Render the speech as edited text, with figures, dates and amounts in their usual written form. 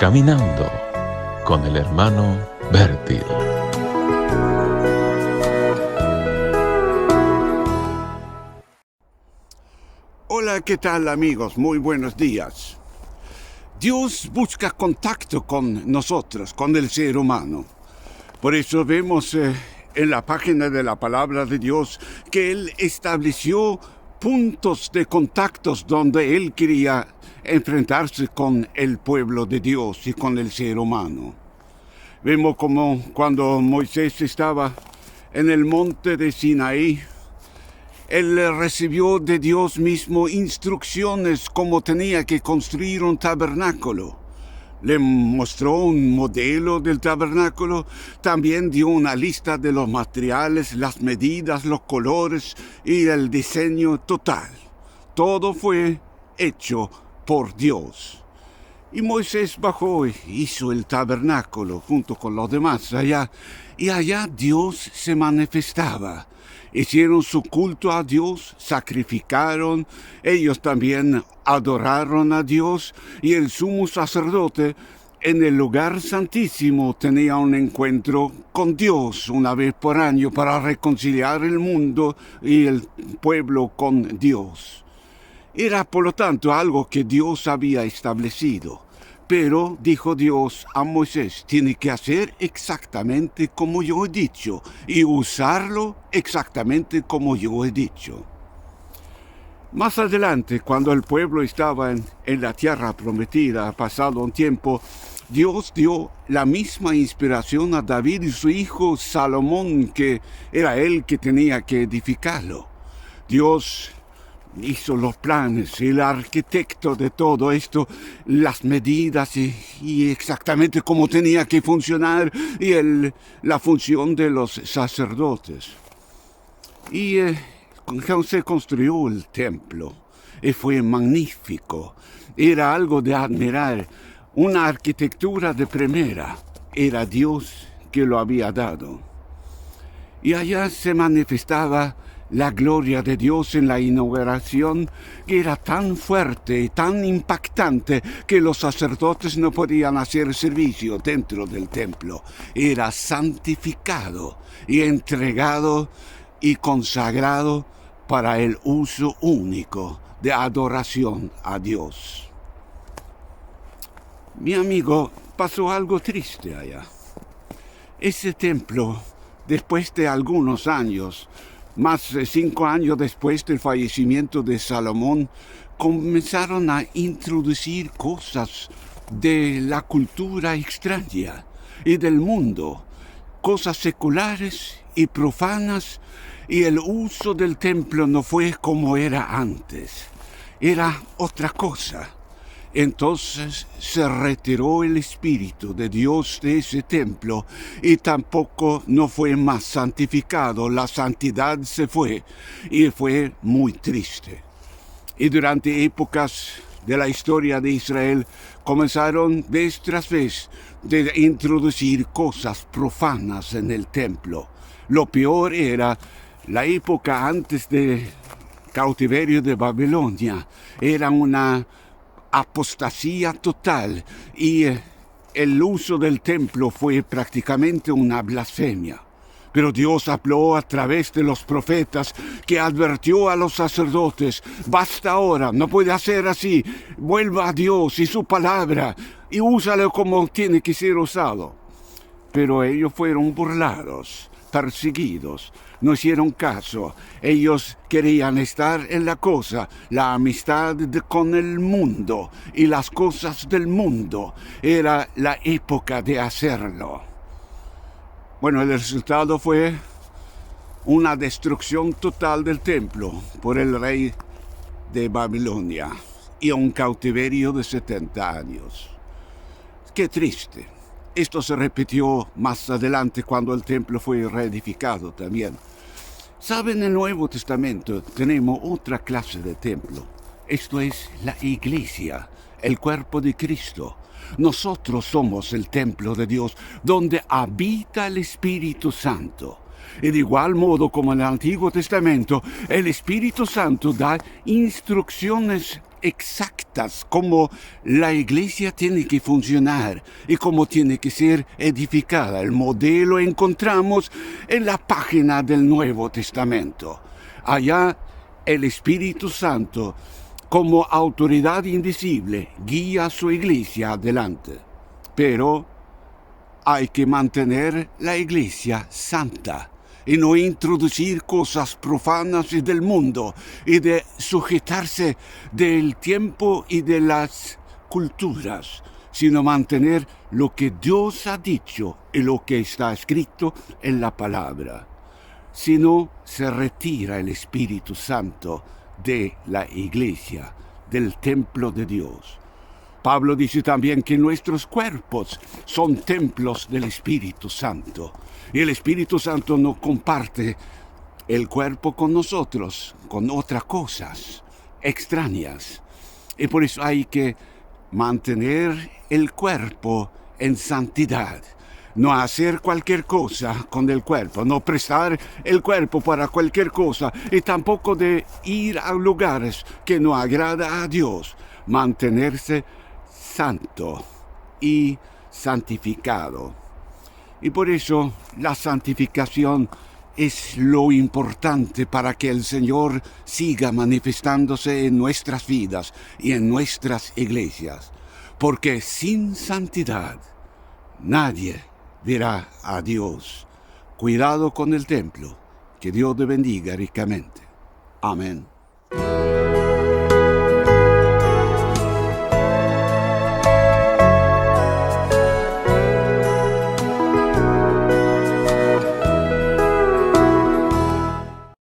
Caminando con el hermano Bertil. Hola, ¿qué tal amigos? Muy buenos días. Dios busca contacto con nosotros, con el ser humano. Por eso vemos en la página de la Palabra de Dios que Él estableció puntos de contactos donde Él quería enfrentarse con el pueblo de Dios y con el ser humano. Vemos como cuando Moisés estaba en el monte de Sinaí, él recibió de Dios mismo instrucciones cómo tenía que construir un tabernáculo. Le mostró un modelo del tabernáculo, también dio una lista de los materiales, las medidas, los colores y el diseño total. Todo fue hecho por Dios. Y Moisés bajó y hizo el tabernáculo junto con los demás allá, y allá Dios se manifestaba. Hicieron su culto a Dios, sacrificaron, ellos también adoraron a Dios, y el sumo sacerdote en el lugar santísimo tenía un encuentro con Dios una vez por año para reconciliar el mundo y el pueblo con Dios. Era por lo tanto algo que Dios había establecido. Pero, dijo Dios a Moisés, tiene que hacer exactamente como yo he dicho y usarlo exactamente como yo he dicho. Más adelante, cuando el pueblo estaba en la tierra prometida, pasado un tiempo, Dios dio la misma inspiración a David y su hijo Salomón, que era él que tenía que edificarlo. Dios hizo los planes, el arquitecto de todo esto, las medidas y exactamente cómo tenía que funcionar y la función de los sacerdotes. Y se construyó el templo y fue magnífico. Era algo de admirar, una arquitectura de primera. Era Dios que lo había dado. Y allá se manifestaba la gloria de Dios en la inauguración, que era tan fuerte y tan impactante que los sacerdotes no podían hacer servicio dentro del templo. Era santificado y entregado y consagrado para el uso único de adoración a Dios. Mi amigo, pasó algo triste allá. Ese templo, después de algunos años, más de 5 años después del fallecimiento de Salomón, comenzaron a introducir cosas de la cultura extraña y del mundo, cosas seculares y profanas, y el uso del templo no fue como era antes, era otra cosa. Entonces se retiró el Espíritu de Dios de ese templo y tampoco no fue más santificado. La santidad se fue y fue muy triste. Y durante épocas de la historia de Israel comenzaron vez tras vez de introducir cosas profanas en el templo. Lo peor era la época antes del cautiverio de Babilonia. Era una apostasía total y el uso del templo fue prácticamente una blasfemia. Pero Dios habló a través de los profetas, que advirtió a los sacerdotes: basta ahora, no puede hacer así, vuelva a Dios y su palabra y úsalo como tiene que ser usado. Pero ellos fueron burlados, perseguidos, no hicieron caso. Ellos querían estar en la cosa, la amistad con el mundo y las cosas del mundo. Era la época de hacerlo. Bueno, el resultado fue una destrucción total del templo por el rey de Babilonia y un cautiverio de 70 años. Qué triste. Esto se repitió más adelante cuando el templo fue reedificado también. ¿Saben? En el Nuevo Testamento tenemos otra clase de templo. Esto es la iglesia, el cuerpo de Cristo. Nosotros somos el templo de Dios, donde habita el Espíritu Santo. Y de igual modo como en el Antiguo Testamento, el Espíritu Santo da instrucciones exactas cómo la iglesia tiene que funcionar y cómo tiene que ser edificada. El modelo encontramos en la página del Nuevo Testamento. Allá el Espíritu Santo, como autoridad invisible, guía a su iglesia adelante. Pero hay que mantener la iglesia santa y no introducir cosas profanas y del mundo y de sujetarse del tiempo y de las culturas, sino mantener lo que Dios ha dicho y lo que está escrito en la palabra. Si no, se retira el Espíritu Santo de la iglesia, del templo de Dios. Pablo dice también que nuestros cuerpos son templos del Espíritu Santo. Y el Espíritu Santo no comparte el cuerpo con nosotros, con otras cosas extrañas. Y por eso hay que mantener el cuerpo en santidad. No hacer cualquier cosa con el cuerpo, no prestar el cuerpo para cualquier cosa y tampoco de ir a lugares que no agrada a Dios. Mantenerse santo y santificado. Y por eso la santificación es lo importante para que el Señor siga manifestándose en nuestras vidas y en nuestras iglesias. Porque sin santidad nadie verá a Dios. Cuidado con el templo. Que Dios te bendiga ricamente. Amén.